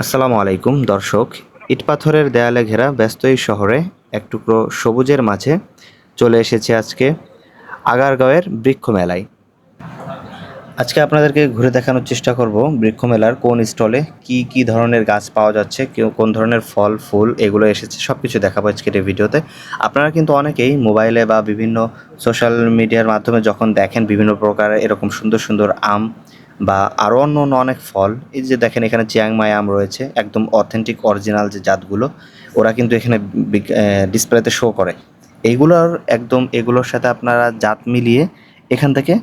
আসসালামু আলাইকুম দর্শক। ইট পাথরের দেয়ালে ঘেরা ব্যস্ত এই শহরে এক টুকরো সবুজের মাঝে চলে এসেছে আজকে আগারগাঁওয়ের বৃক্ষ মেলায়। আজকে আপনাদেরকে ঘুরে দেখানোর চেষ্টা করব বৃক্ষ মেলার কোন স্টলে কি কি ধরনের গাছ পাওয়া যাচ্ছে, কোন ধরনের ফল ফুল এগুলো এসেছে সব কিছু দেখাবো আজকের এই ভিডিওতে। আপনারা কিন্তু অনেকেই মোবাইলে বা বিভিন্ন সোশ্যাল মিডিয়ার মাধ্যমে যখন দেখেন বিভিন্ন প্রকার এরকম সুন্দর সুন্দর আম বা আরও অন্য অন্য অনেক ফল, এই যে দেখেন এখানে চিয়াংমাই আম রয়েছে, একদম অথেন্টিক অরিজিনাল যে জাতগুলো ওরা কিন্তু এখানে ডিসপ্লেতে শো করে। এইগুলোর একদম এগুলোর সাথে আপনারা জাত মিলিয়ে এখান থেকে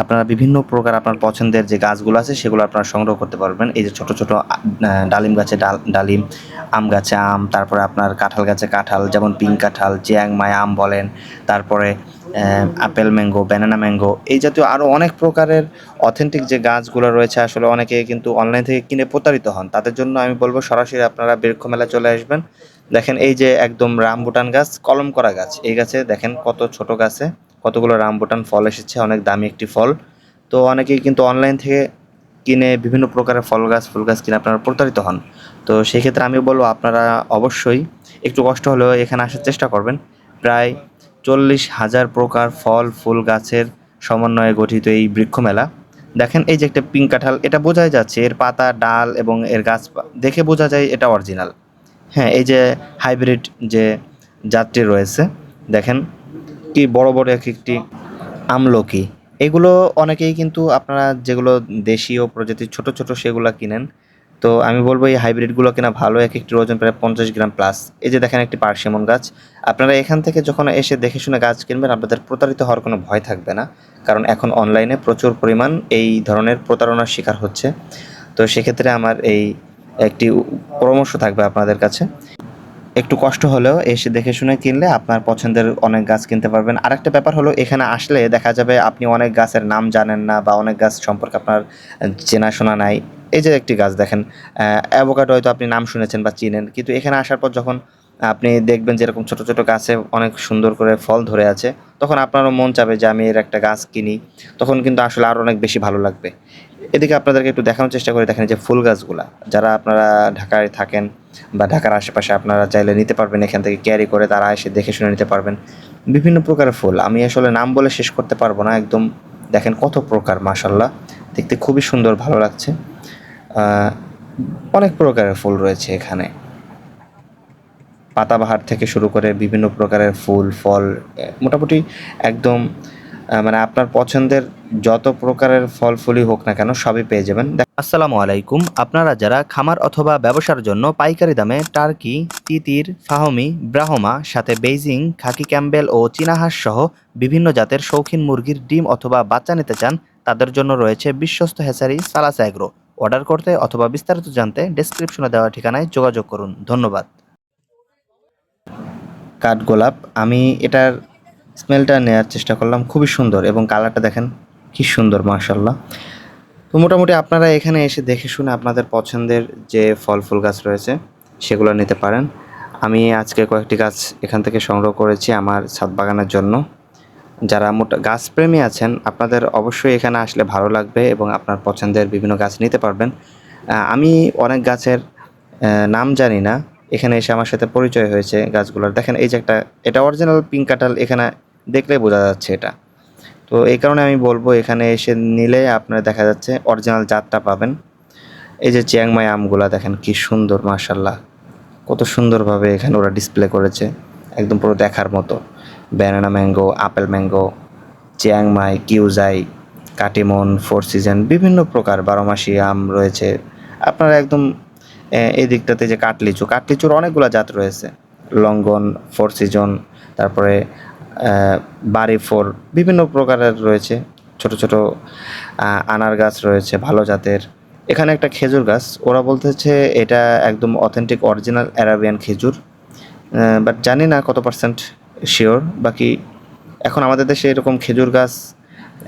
আপনারা বিভিন্ন প্রকার আপনার পছন্দের যে গাছগুলো আছে সেগুলো আপনারা সংগ্রহ করতে পারবেন। এই যে ছোট ছোট ডালিম গাছে ডালিম, আম গাছে আম, তারপরে আপনার কাঁঠাল গাছে কাঁঠাল, যেমন পিং কাঁঠাল, চিয়াংমাই আম বলেন, তারপরে আপেল ম্যাঙ্গো, ব্যানানা ম্যাঙ্গো, এই জাতীয় আরও অনেক প্রকারের অথেন্টিক যে গাছগুলো রয়েছে। আসলে অনেকে কিন্তু অনলাইন থেকে কিনে প্রতারিত হন, তাদের জন্য আমি বলবো সরাসরি আপনারা বৃক্ষ মেলায় চলে আসবেন। দেখেন এই যে একদম রামবুটান গাছ, কলম করা গাছ, এই গাছে দেখেন কত ছোট গাছে কতগুলো রামবুটান ফল এসেছে, অনেক দামি একটি ফল। তো অনেকেই কিন্তু অনলাইন থেকে কিনে বিভিন্ন প্রকারের ফল গাছ ফুল গাছ কিনে আপনারা প্রতারিত হন। তো সেক্ষেত্রে আমি বলবো আপনারা অবশ্যই একটু কষ্ট হলেও এখানে আসার চেষ্টা করবেন। প্রায় 40,000 প্রকার ফল ফুল গাছের সমন্বয়ে গঠিত এই বৃক্ষ মেলা। দেখেন এই যে একটা পিঙ্ক কাঁঠাল, এটা বোঝাই যাচ্ছে এর পাতা ডাল এবং এর গাছ দেখে বোঝা যায় এটা অরিজিনাল। হ্যাঁ, এই যে হাইব্রিড যে জাতটি রয়েছে, দেখেন কি বড় বড় এক একটি আমলকি। এগুলো অনেকেই কিন্তু আপনারা যেগুলো দেশীয় প্রজাতির ছোট ছোট সেগুলো কিনেন। তো আমি বলবো এই হাইব্রিডগুলো কিনা ভালো, এক একটির ওজন প্রায় 50 গ্রাম প্লাস। এই যে দেখেন একটি পার্সিমন গাছ, আপনারা এখান থেকে যখন এসে দেখে শুনে গাছ কিনবেন আপনাদের প্রতারিত হওয়ার কোনো ভয় থাকবে না, কারণ এখন অনলাইনে প্রচুর পরিমাণ এই ধরনের প্রতারণার শিকার হচ্ছে। তো সেক্ষেত্রে আমার এই একটি পরামর্শ থাকবে আপনাদের কাছে, একটু কষ্ট হলেও এসে দেখে শুনে কিনলে আপনার পছন্দের অনেক গাছ কিনতে পারবেন। আরেকটা ব্যাপার হলো এখানে আসলে দেখা যাবে আপনি অনেক গাছের নাম জানেন না বা অনেক গাছ সম্পর্কে আপনার চেনাশোনা নাই। এই যে একটি গাছ দেখেন, অ্যাভোকাডো হয়তো আপনি নাম শুনেছেন বা চিনেন, কিন্তু এখানে আসার পর যখন আপনি দেখবেন যে এরকম ছোট ছোট গাছে অনেক সুন্দর করে ফল ধরে আছে, তখন আপনারও মন চাবে যে আমি এর একটা গাছ কিনি। তখন কিন্তু আসলে আরও অনেক বেশি ভালো লাগবে। এদিকে আপনাদেরকে একটু দেখানোর চেষ্টা করে দেখেন যে ফুল গাছগুলা, যারা আপনারা ঢাকায় থাকেন বা ঢাকার আশেপাশে আপনারা চাইলে নিতে পারবেন এখান থেকে ক্যারি করে, তারা এসে দেখে শুনে নিতে পারবেন। বিভিন্ন প্রকারের ফুল আমি আসলে নাম বলে শেষ করতে পারবো না, একদম দেখেন কত প্রকার, মাশাল্লাহ দেখতে খুবই সুন্দর, ভালো লাগছে। অনেক প্রকারের ফুল রয়েছে এখানে, পাতাবাহার থেকে শুরু করে বিভিন্ন প্রকারের ফুল ফল, মোটামুটি একদম মানে আপনার পছন্দের যত প্রকারের ফল ফুলই হোক না কেন সবই পেয়ে যাবেন। আসসালামু আলাইকুম। আপনারা যারা খামার অথবা ব্যবসার জন্য পাইকারি দামে টার্কি, তিতির, ফাহমি, ব্রাহ্মা, সাথে বেইজিং, খাকি ক্যাম্বেল ও চীনা হাঁস সহ বিভিন্ন জাতের শৌখিন মুরগির ডিম অথবা বাচ্চা নিতে চান, তাদের জন্য রয়েছে বিশ্বস্ত হ্যাচারি সালাস অ্যাগ্রো। অর্ডার করতে অথবা বিস্তারিত জানতে ডেসক্রিপশনে দেওয়া ঠিকানায় যোগাযোগ করুন। ধন্যবাদ। কাঠগোলাপ, আমি এটার স্মেলটা নেওয়ার চেষ্টা করলাম, খুবই সুন্দর এবং কালারটা দেখেন কি সুন্দর, মাশাল্লাহ। তো মোটামুটি আপনারা এখানে এসে দেখে শুনে আপনাদের পছন্দের যে ফল ফুল গাছ রয়েছে সেগুলো নিতে পারেন। আমি আজকে কয়েকটি গাছ এখান থেকে সংগ্রহ করেছি আমার ছাদ বাগানের জন্য। যারা গাছপ্রেমী আছেন আপনাদের অবশ্যই এখানে আসলে ভালো লাগবে এবং আপনার পছন্দের বিভিন্ন গাছ নিতে পারবেন। আমি অনেক গাছের নাম জানি না, এখানে এসে আমার সাথে পরিচয় হয়েছে গাছগুলোর। দেখেন এই যে একটা, এটা অরিজিনাল পিঙ্ক কাঁঠাল, এখানে দেখলেই বোঝা যাচ্ছে এটা। তো এই কারণে আমি বলবো এখানে এসে নিলে আপনার দেখা যাচ্ছে অরিজিনাল জাতটা পাবেন। এই যে চিয়াংমাই আমগুলা দেখেন কি সুন্দর, মাশাল্লাহ কত সুন্দরভাবে এখানে ওরা ডিসপ্লে করেছে, একদম পুরো দেখার মতো। Banana mango, apple mango, Chiang Mai, কিউজাই, কাটিমন, ফোর সিজন, বিভিন্ন প্রকার বারোমাসি আম রয়েছে। আপনারা একদম এই দিকটাতে যে কাঠলিচু, কাঠলিচুর অনেকগুলো জাত রয়েছে, লঙ্ঘন, ফোর সিজন, তারপরে বাড়ি ফোর, বিভিন্ন প্রকারের রয়েছে। ছোট ছোট আনার গাছ রয়েছে ভালো জাতের। এখানে একটা খেজুর গাছ, ওরা বলতেছে এটা একদম অথেন্টিক অরিজিনাল অ্যারাবিয়ান খেজুর, বাট জানি না কত পার্সেন্ট শিওর। বাকি এখন আমাদের দেশে এরকম খেজুর গাছ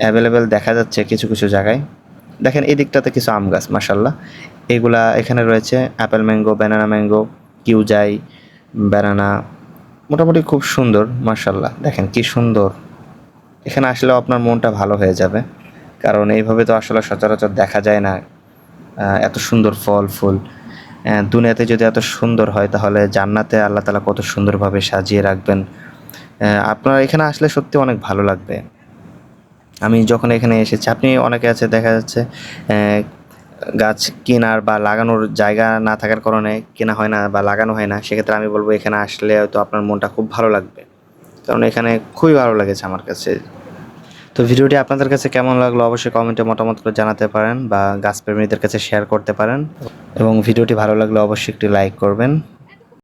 অ্যাভেলেবেল দেখা যাচ্ছে কিছু কিছু জায়গায়। দেখেন এই দিকটাতে কিছু আম গাছ, মাশাল্লাহ এগুলা এখানে রয়েছে, অ্যাপেল ম্যাঙ্গো, ব্যানানা ম্যাঙ্গো, কিউজাই, ব্যানানা, মোটামুটি খুব সুন্দর, মাশাল্লাহ দেখেন কি সুন্দর। এখানে আসলেও আপনার মনটা ভালো হয়ে যাবে, কারণ এইভাবে তো আসলে সচরাচর দেখা যায় না এত সুন্দর ফল ফুল। দুনিয়াতে যদি এত সুন্দর হয় তাহলে জান্নাতে আল্লাহ তাআলা কত সুন্দরভাবে সাজিয়ে রাখবেন। আপনারা এখানে আসলে সত্যি অনেক ভালো লাগবে। আমি যখন এখানে এসেছি, আপনি অনেকে আছে দেখা যাচ্ছে গাছ কেনার বা লাগানোর জায়গা না থাকার কারণে কেনা হয় না বা লাগানো হয় না। সেক্ষেত্রে আমি বলব এখানে আসলে হয়তো আপনার মনটা খুব ভালো লাগবে। কারণ এখানে খুবই ভালো লেগেছে আমার কাছে। তো ভিডিওটি আপনাদের কাছে কেমন লাগলো অবশ্যই কমেন্টে মতামত করে জানাতে পারেন বা গাছপ্রেমীদের কাছে শেয়ার করতে পারেন এবং ভিডিওটি ভালো লাগলে অবশ্যই একটি লাইক করবেন।